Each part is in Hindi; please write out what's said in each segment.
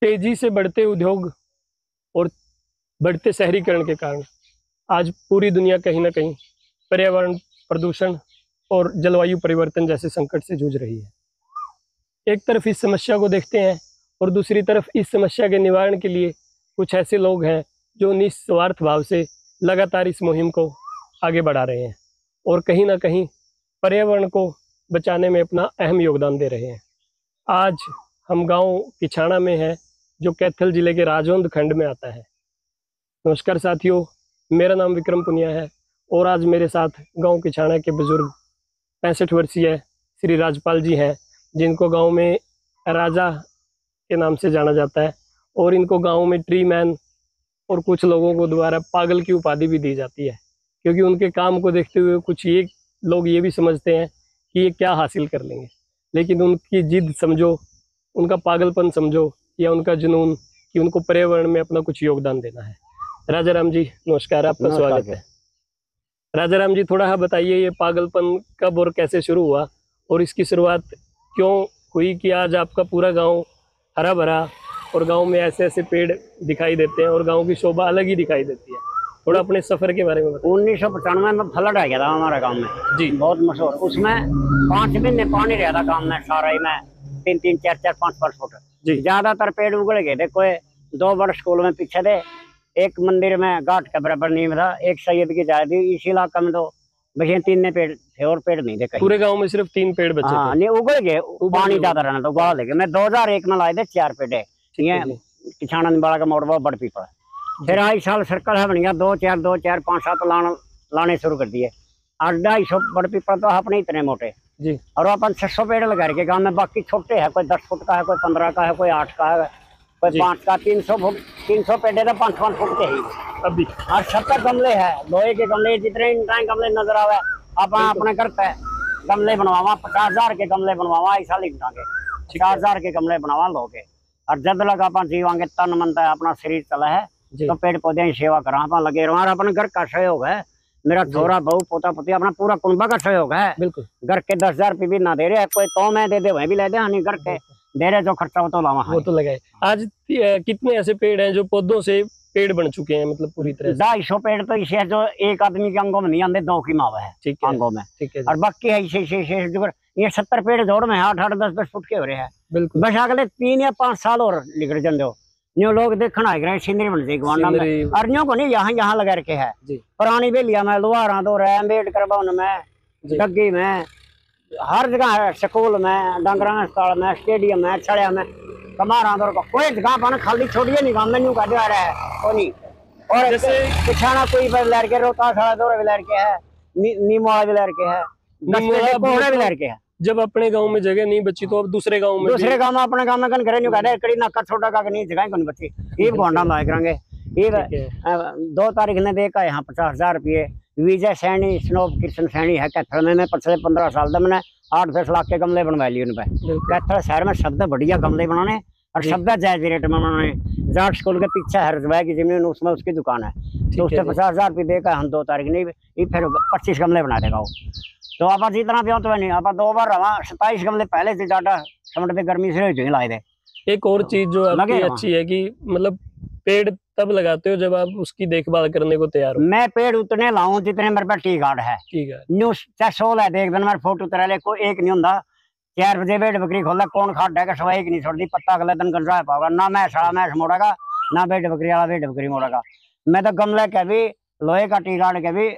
तेजी से बढ़ते उद्योग और बढ़ते शहरीकरण के कारण आज पूरी दुनिया कहीं ना कहीं पर्यावरण प्रदूषण और जलवायु परिवर्तन जैसे संकट से जूझ रही है। एक तरफ इस समस्या को देखते हैं और दूसरी तरफ इस समस्या के निवारण के लिए कुछ ऐसे लोग हैं जो निस्वार्थ भाव से लगातार इस मुहिम को आगे बढ़ा रहे हैं और कहीं ना कहीं पर्यावरण को बचाने में अपना अहम योगदान दे रहे हैं। आज हम गांव किछाणा में हैं जो कैथल जिले के राजौंद खंड में आता है। नमस्कार साथियों, मेरा नाम विक्रम पुनिया है और आज मेरे साथ गांव किछाणा के बुजुर्ग 65 वर्षीय श्री राजपाल जी हैं, जिनको गांव में राजा के नाम से जाना जाता है और इनको गांव में ट्री मैन और कुछ लोगों को द्वारा पागल की उपाधि भी दी जाती है, क्योंकि उनके काम को देखते हुए कुछ ये लोग ये भी समझते हैं कि ये क्या हासिल कर लेंगे, लेकिन उनकी जिद समझो, उनका पागलपन समझो या उनका जुनून कि उनको पर्यावरण में अपना कुछ योगदान देना है। राजा राम जी नमस्कार, आपका स्वागत है। राजा राम जी, थोड़ा बताइए ये पागलपन कब और कैसे शुरू हुआ और इसकी शुरुआत क्यों हुई कि आज आपका पूरा गांव हरा भरा और गांव में ऐसे ऐसे पेड़ दिखाई देते हैं और गांव की शोभा अलग ही दिखाई देती है। थोड़ा अपने सफर के बारे में बताइए। 1995 में फ्लड आ गया था हमारे गांव में जी, बहुत मशहूर। उसमें 5 महीने पानी रहा था गांव में सारा ही में 3-3, 4-4, 5-5 फुट जी। ज्यादातर पेड़ उगड़ गए थे। कोई 2 बड़े स्कूल में पीछे थे, एक मंदिर में घाट के बराबर नीम था, एक सैयद की जाए थी। इस इलाका में तो बचे 3 पेड़ थे और पेड़ नहीं थे कहीं। पूरे गांव में सिर्फ 3 पेड़ बचे थे। नहीं उगड़ गए, पानी ज्यादा रहना तो गाड़ लेके। मैं 2001 में लाए थे 4 पेड़ किछाणा निबाड़ा का मोड़ बड़ पीपल। फिर आई साल सर्कल है बन गया, 2, 4, 5, 7 लाने शुरू कर दिए। 250 बड़ पीपल तो अपने इतने मोटे जी। और अपन 600 पेड़ लगा के गांव में, बाकी छोटे है, कोई 10 फुट का है, कोई 15 का है, कोई 8 का है, कोई 5 का। 300 फुट 300 पेड़ तो 5-5 फुट के ही अभी। और 70 गमले है, लोहे के गमले, जितने गमले नजर आवे अपन अपने घर पे गमले बनवावा। 50,000 के गमले बनवावा, ऐसा लिख देंगे 50,000 के गमले बनवा लोगे। और जब लगा अपन जीवांगे तन मन है, अपना शरीर चला है तो पेड़ पौधे की सेवा करा अपन लगे रहो। अपने घर का सहयोग है, मेरा छोरा बहू पोता पोती अपना पूरा कुंबा का सहयोग है। बिल्कुल। घर के 10,000 रुपये भी ना दे रहे, कोई तो मैं दे दे वही भी ले दे, नहीं घर के दे रहे जो खर्चा हो तो लावा वो तो लगाए। आज कितने ऐसे पेड़ हैं जो पौधों से पेड़ बन चुके हैं, मतलब पूरी तरह 250 पेड़ तो इसे जो एक आदमी के अंगों में नहीं आते, 2 की मावा है अंगों में। ठीक है। और बाकी है ये 70 पेड़ जोड़ में 8-8, 10-10 फुट के हो रहे हैं। बिल्कुल। बस अगले 3 या 5 साल और निकल जाते हो। न्यू लोग देखना है सीनरी बन जाएगी और न्यू को नहीं यहाँ लगा रखे है। पुरानी बेलिया में, लोहारा दो रहे, अम्बेडकर भवन में, डग्गी में, हर जगह है। स्कूल में, डंगरा अस्पताल में, स्टेडियम में, छड़िया में, कमारा दौर का कोई जगह पर खाली छोड़िए नहीं गाँव में न्यू का जा रहा है वो नहीं। और जैसे पिछाना कोई लड़के रोहतास वाला दौरे भी लड़के है, नीमो वाला भी लड़के है, भी लड़के है। जब अपने गांव में जगह नहीं बची तो अब दूसरे गांव में अपने गांव में कन करे नहीं कहते कड़ी नाका छोटा का नहीं जगह कौन बची। ये गोंडा में करेंगे। ये 2 तारीख ने देखा यहाँ 50,000 रुपये। विजय सैनी स्नोब कृष्ण सैनी है कैथल में। मैं पिछले 15 साल तक मैंने 8-10 लाख के गमले बनवा लिए उन पर। कैथल शहर में शब्द बढ़िया गमले बनाने और शब्द जायज रेट में बनाने। जाट स्कूल के पीछे हरजवाई की जमीन, उसमें उसकी दुकान है, तो उससे 50,000 रुपये देकर हम 2 तारीख नहीं फिर 25 गमले बना देगा वो। तो आप जितना भी हो तो नहीं, आप 2 बार रहा 27 गमले पहले से ज्यादा समझ पे गर्मी से लाए थे। एक और चीज जो आपकी अच्छी है कि मतलब पेड़ तब लगाते हो जब आप उसकी देखभाल करने को तैयार हो। मैं पेड़ उतने लाऊं जितने मेरे पास टी गार्ड है। ठीक है। न्यूज चाहे 16 है, एक दिन मेरे फोटो उतरा ले, कोई एक नहीं होता। 4 बजे भेड़ बकरी खोला, कौन खाट है सवा एक नहीं छोड़ती, पत्ता अगले दिन गंजा पाओगा ना। मैं साला मैस मोड़ेगा ना भेड़ बकरी वाला भेड़ बकरी मोड़ेगा। मैं तो गमले के भी, लोहे का टी गार्ड के भी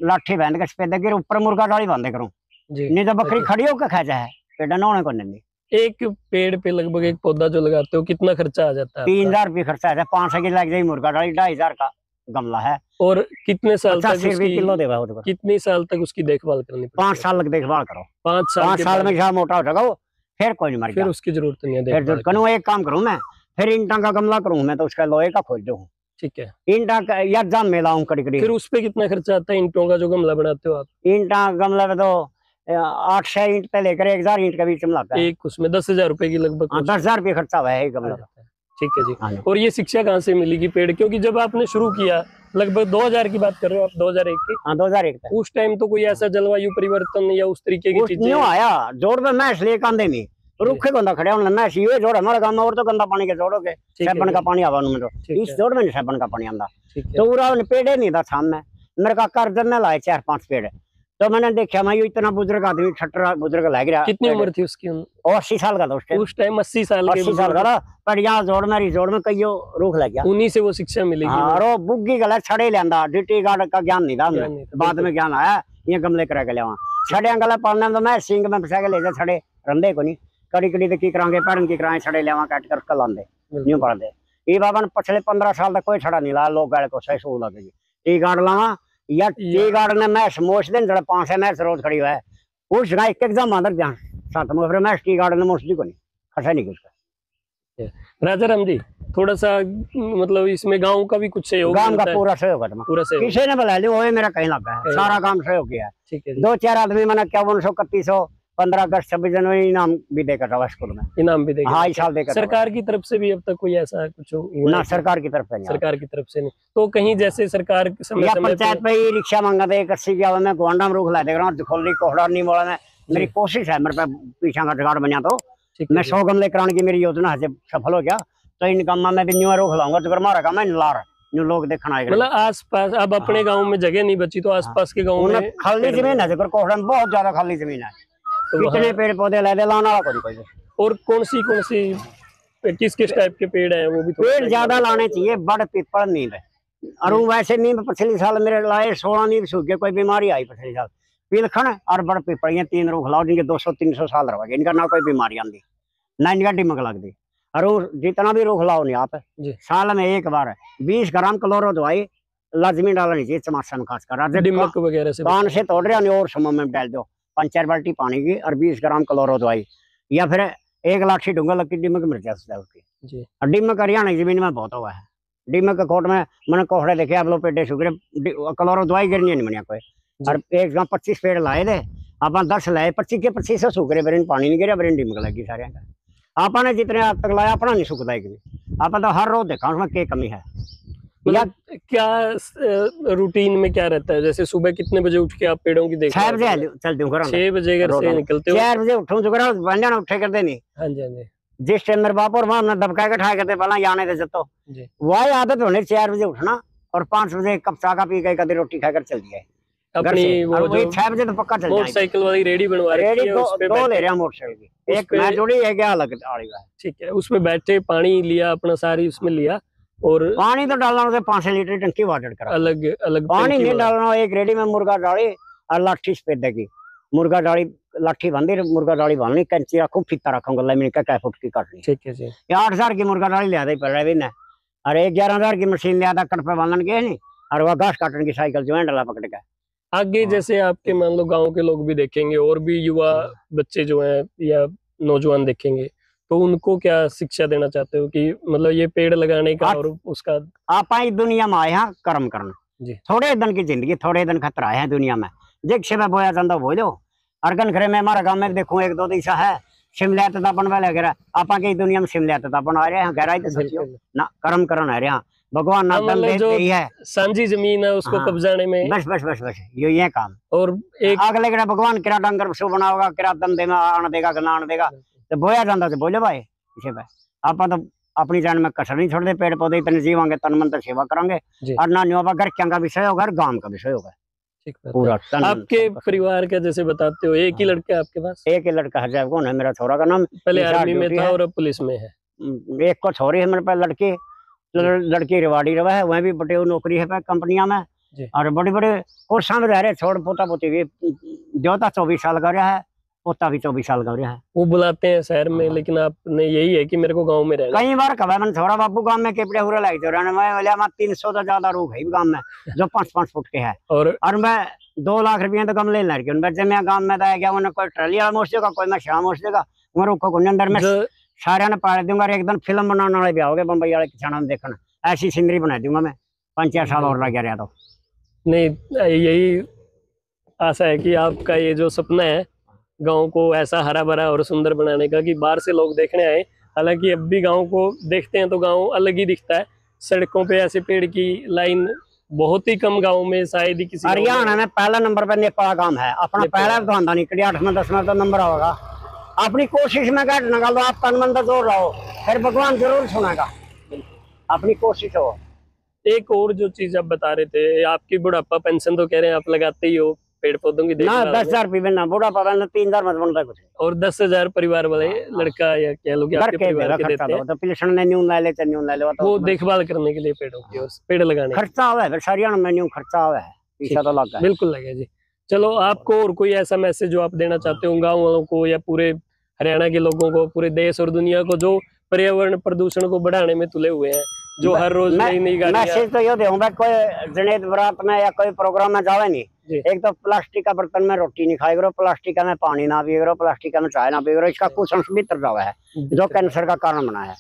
लाठी बांध के सफेद गिर ऊपर मुर्गा डाली बांधे करूँ, नहीं तो बकरी खड़ी होकर खेचा है पेड़ नौने को नहीं। एक पेड़ पे लगभग एक पौधा जो लगाते हो कितना खर्चा आ जाता है? 3,000 रुपये खर्चा है। 500 की लग जाएगी मुर्गा डाली, 2,500 का गमला है। और कितने साल तक किलो देगा? कितनी साल तक उसकी देखभाल करनी? 5 साल तक देखभाल करो। 5 साल में जहाँ मोटा हो जाएगा वो फिर कोई नहीं मर गया, फिर उसकी जरूरत नहीं है। फिर एक काम करूँ मैं, फिर ईंटा का गमला करूँ मैं तो उसका लोहे का खोज दूँ। ठीक है। ईंटा का या जाम में लाऊं कड़ी। फिर उस पे कितना खर्चा आता है ईंटों का जो गमला बनाते हो आप? ईंटा गमला में तो 800 ईंट पे लेकर 1,000 ईंट के बीच में लगता है। एक उसमें 10,000 रुपए की लगभग। 10,000 रुपये खर्चा हुआ है गमला। ठीक है जी। और ये शिक्षा कहाँ से मिली कि पेड़, क्योंकि जब आपने शुरू किया लगभग 2000 की बात कर रहे हो आप, 2001 की? हाँ 2001 तक। उस टाइम तो कोई ऐसा जलवायु परिवर्तन या उस तरीके की चीजें आया जोड़ में मैं इसलिए कांधे में रुखे गंदा खड़े होने मैं सी जोड़ हमारा गांव में और तो गंदा पानी के जोड़ोगे साबन का पानी आवा में तो इस जोड़ में साबन का पानी आंदा तो पूरा पेड़ नहीं था सामने मेरे का कर्ज ने लाए 4-5 पेड़ तो मैंने देखा मैं ये इतना बुजुर्ग आदमी 18 बुजुर्ग लग रहा। कितनी उम्र थी उसकी? 80 साल का था उस टाइम 80 साल का पर यहाँ जोड़ में रिजोड़ में कई रूख लग गया उन्हीं से वो शिक्षा मिलेगी। और वो बुग्गी गला छड़े लेंदा ड्यूटी गार्ड का ज्ञान नहीं था बाद में ज्ञान आया ये गमले करा के लिया छड़े गला पालने तो मैं सिंह में फसा के ले जा छड़े रंदे को नहीं कड़ी कड़ी की करांगे पैरन की कराए छड़े लेवा काट कर कलांदे न्यू पड़ दे ये बाबा ने पिछले 15 साल तक कोई छड़ा नहीं ला लोग गाड़ को सही सो लगे टी गार्ड लावा या टी गार्ड ने मैं मोश दिन जरा 5 है मैं रोज खड़ी हुआ है उस जगह एक एग्जाम अंदर ध्यान साथ में फिर मैं टी गार्ड ने मोस्टली को नहीं खसा नहीं उसका। राजा राम जी थोड़ा सा मतलब इसमें गांव का भी कुछ सहयोग गांव का पूरा सहयोग है पूरा सहयोग किसी ने बुला लिया वो मेरा कहीं लगा है सारा काम सहयोग किया है। ठीक है 2-4 आदमी मैंने 5100 3100 15 अगस्त 26 जनवरी इनाम भी देकर था स्कूल में इनाम भी देकर। हाँ इस साल देकर सरकार की तरफ से भी अब तक कोई ऐसा कुछ ना सरकार की तरफ से नहीं सरकार की तरफ से नहीं तो कहीं जैसे सरकार समय समय पंचायत पे ही रिक्शा मांगा थे 81 की में गोंडा में रोक ला देख रहा हूँ खोली कोहड़ा नहीं बोला मैं मेरी कोशिश है मेरे पे पीछा का जुगाड़ बना तो मैं 100 गमले कराने की मेरी योजना है सफल हो गया तो इन काम में भी न्यू रोक लाऊंगा तो मारा का मैं लार न्यू लोग देखना आएगा मतलब आसपास अब अपने गांव में जगह नहीं बची तो आसपास के गांव में खाली जमीन है जगह कोहड़ा में बहुत ज्यादा खाली जमीन है कितने पेड़ पौधे लगे लाना कोई और कौन सी किस किस टाइप के पेड़ हैं वो भी पेड़ ज्यादा लाने चाहिए बड़ पीपल नीम है और वैसे नीम पिछले साल मेरे लाए 16 नीम सूख गए कोई बीमारी आई पिछले साल पीलखन और बड़ पीपल ये 3 रूख लाओ जिनके 200-300 साल रहोगे इनका ना कोई बीमारी आती ना इनका डिमक लगती और जितना भी रूख लाओ नहीं आप साल में एक बार 20 ग्राम क्लोरो दवाई लाजमी डालनी चाहिए चमासा में खासकर डिमक वगैरह से कान से तोड़ रहे और समय में डाल दो 5-4 बाल्टी पानी की और 20 ग्राम क्लोरो दवाई या फिर 1 लाठी डूंगा लग की डिमक मिल जाती है उसकी। और डिमक हरियाणा की जमीन में बहुत हुआ है डिमक के कोट में मैंने कोहड़े देखे आप लोग पेटे सूख रहे क्लोरो दवाई गिरनी नहीं बनिया कोई और एक 25 पेड़ लाए थे आप 10 लाए 25 के 25 सूख रहे बरेन पानी नहीं गिरा बरेन डिमक लगी सारे आपने जितने आप तक लाया अपना नहीं सूखता है आप तो हर रोज देखा उसमें क्या कमी है मतलब क्या रूटीन में क्या रहता है जैसे सुबह कितने बजे उठ के आप पेड़ों की देखते 6 बजे चलती हूँ 6 बजे घर से निकलते हो 4 बजे उठूँ जो उठे करते नहीं। हाँ जी हाँ जी जिस टाइम मेरे बाप और मां ने दबका के ठाए करते पहला जाने थे जतो वही आदत होने 4 बजे उठना और 5 बजे कप चाह का पी के कभी रोटी खाकर चल दिया अपनी वो जो 6 बजे तो पक्का चल मोटरसाइकिल वाली रेडी बनवा रखी है उस पे दो ले रहा मोटरसाइकिल की एक मैं जोड़ी है क्या अलग आड़ी है। ठीक है उसमें बैठे पानी लिया अपना सारी उसमें लिया और पानी तो डालना उसे 5 लीटर टंकी वाटर करा अलग अलग पानी नहीं डालना एक रेडी में मुर्गा डाली और लाठी सफेद की मुर्गा डाली लाठी बांधी मुर्गा डाली बांधनी कंची रखो फीता रखूंगा लमीन का फुट की काटनी। ठीक है जी 8,000 की मुर्गा डाली लिया पड़ भी ना और 11,000 की मशीन लिया था कटपे बांधन के नहीं और वह घास काटने की साइकिल जो है डाला पकड़ के आगे जैसे आपके मान लो गाँव के लोग भी देखेंगे और भी युवा बच्चे जो है या नौजवान देखेंगे तो उनको क्या शिक्षा देना चाहते हो कि मतलब ये पेड़ लगाने का और उसका आप दुनिया में आए हैं कर्म करना थोड़े दिन की जिंदगी थोड़े दिन खतरा है दुनिया में जिस बोया जाता बोल दो अरगन खरे में हमारा गाँव में देखो 1-2 दिशा है शिमला ततापन वाले घेरा आप दुनिया में शिमला ततापन आ रहे हैं गहराई तो सच्ची ना कर्म करना रहे भगवान है सांझी जमीन है उसको कब्जाने में बस ये काम और एक अगले के भगवान किरा डंगर शो बना होगा किरा धंधे में आने देगा गना आने देगा तो बोया जाता तो बोले भाई इसे भाई आप तो अपनी जान में कसर नहीं छोड़ते पेड़ पौधे इतने जीवांगे तन मन सेवा करेंगे और ना न्योबा घर का विषय होगा गांव का विषय होगा पूरा। आपके परिवार का जैसे बताते हो एक ही लड़का आपके पास? एक ही लड़का है कौन है मेरा छोरा का नाम पहले आर्मी में था और अब पुलिस में है। एक को छोरी है मेरे पास लड़की रिवाड़ी रहा है वह भी बटे नौकरी है कंपनियां में और बड़े बड़े कोर्सा में रह रहे छोड़ पोता पोती भी जोता 24 साल का रहा है पोता भी 24 साल का रहा है। वो बुलाते हैं शहर में लेकिन आपने यही है कि मेरे को गांव में रहना। कई बार कहा मैंने छोरा बाबू गांव में केपड़े हुए लगे थे रहने में 300 तो ज्यादा रूख है गांव में जो 5-5 फुट के है और मैं 2 लाख रुपये तो कम ले लड़के बच्चे मैं गांव में गया उन्हें कोई ट्रली वाला मोश देगा कोई मैं शाह मोश देगा वह रुखो को अंदर में सारे ने पाड़ दूंगा एकदम फिल्म बनाने वाले भी आओगे बम्बई वाले किसाना में देखना ऐसी सीनरी बना दूंगा मैं 5-4 साल और लग गया तो नहीं यही आशा है कि आपका ये जो सपना है गांव को ऐसा हरा भरा और सुंदर बनाने का कि बाहर से लोग देखने आए। हालांकि अब भी गांव को देखते हैं तो गांव अलग ही दिखता है। सड़कों पे ऐसे पेड़ की लाइन बहुत ही कम गांव में शायद ही किसी हरियाणा में पहला नंबर पर नेपाल गांव है अपना पहला तो आंदा नहीं 8 में 10 में तो नंबर होगा अपनी कोशिश में गैर निकालो, आप तन मन जोर रहो, फिर भगवान जरूर सुनेगा। अपनी कोशिश हो। एक और जो चीज आप बता रहे थे, आपकी बुढ़ापा पेंशन तो कह रहे हैं आप लगाते ही हो पेड़ पौधों की ना देखभाल में। 10,000 रुपये ना बुढ़ा पता ना 3,000 मत बनता कुछ। और 10,000 परिवार वाले लड़का या कह लो कि आपके परिवार के देते हैं, तो पिलसन ने न्यू ले लेते न्यू ले ले वो देखभाल करने के लिए पेड़ों की और पेड़ लगाने खर्चा हुआ है, फिर हरियाणा में न्यू खर्चा हुआ है, पैसा तो लगा है। बिल्कुल लगे जी। चलो, आपको और कोई ऐसा मैसेज जो आप देना चाहते हो गाँव वालों को या पूरे हरियाणा के लोगों को, पूरे देश और दुनिया को, जो पर्यावरण प्रदूषण को बढ़ाने में तुले हुए हैं, जो हर रोज नई नई गाड़ियां। मैसेज तो ये दूंगा, कोई जनेत बरात में या कोई प्रोग्राम में जावे नहीं, एक तो प्लास्टिक का बर्तन में रोटी नहीं खाए करो, प्लास्टिक में पानी ना पिए करो, प्लास्टिक में चाय ना पिए करो, इसका कुछ अंश भीतर जावा है जो कैंसर का कारण बना है।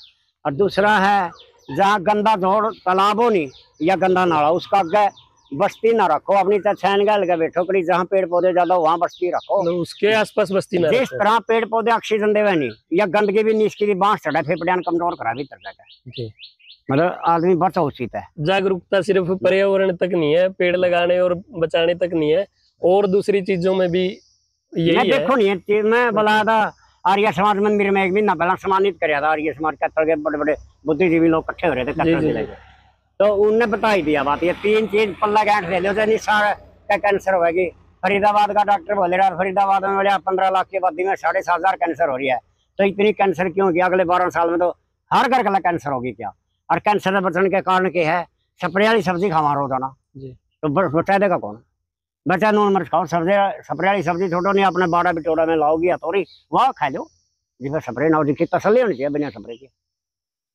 और दूसरा है, जहाँ गंदा धोड़ तालाब हो नहीं या गंदा नाला, उसका आगे बस्ती ना रखो, अपनी चैन गल के बैठो करी, जहाँ पेड़ पौधे ज्यादा वहाँ बस्ती रखो, उसके आसपास बस्ती ना। जिस तरह पेड़ पौधे ऑक्सीजन देवे नहीं या गंदगी भी नहीं, इसकी भी बांस चढ़ा फेफड़ियां कमजोर करा भीतर जाकर, मतलब आदमी बचा उचित है। जागरूकता सिर्फ पर्यावरण तक नहीं है, पेड़ लगाने और बचाने तक नहीं है, और दूसरी चीजों में भी यही है। देखो नहीं, मैं बोला था आर्य समाज मंदिर में एक महीना पहला सम्मानित कराया था, आर्य समाज के बड़े बड़े बुद्धिजीवी लोग इकट्ठे हो रहे थे, तो उनने बता ही दिया बात, ये 3 चीज पल्ला गांठ ले लो तो निशान का कैंसर होगी। फरीदाबाद का डॉक्टर बोले रहा, फरीदाबाद में बोले 15 लाख की आबादी में 7,500 कैंसर हो रही है, तो इतनी कैंसर क्यों होगी? अगले 12 साल में तो हर घर का कैंसर होगी क्या? और कैंसर से बचने के कारण क्या है? स्प्रे वाली सब्जी खावा रोजाना, तो बचा देगा कौन? बचा नून मिर्च खाओ, स्प्रे वाली सब्जी छोड़ो नहीं, अपने बाड़ा बिटोड़ा में लाओगी हथौड़ी, वह खा लो जिसमें स्प्रे ना हो, जिसकी तसल्ली होनी चाहिए बिना स्प्रे के।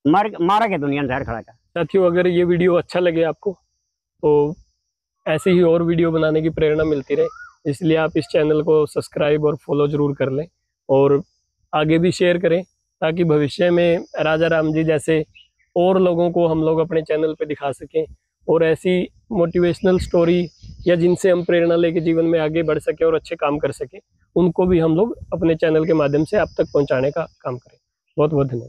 मारा के दुनिया जहर खड़ा कर। साथियों, अगर ये वीडियो अच्छा लगे आपको तो ऐसे ही और वीडियो बनाने की प्रेरणा मिलती रहे, इसलिए आप इस चैनल को सब्सक्राइब और फॉलो जरूर कर लें, और आगे भी शेयर करें, ताकि भविष्य में राजा राम जी जैसे और लोगों को हम लोग अपने चैनल पे दिखा सकें, और ऐसी मोटिवेशनल स्टोरी या जिनसे हम प्रेरणा लेके जीवन में आगे बढ़ सके और अच्छे काम कर सके, उनको भी हम लोग अपने चैनल के माध्यम से आप तक पहुंचाने का काम करें। बहुत बहुत धन्यवाद।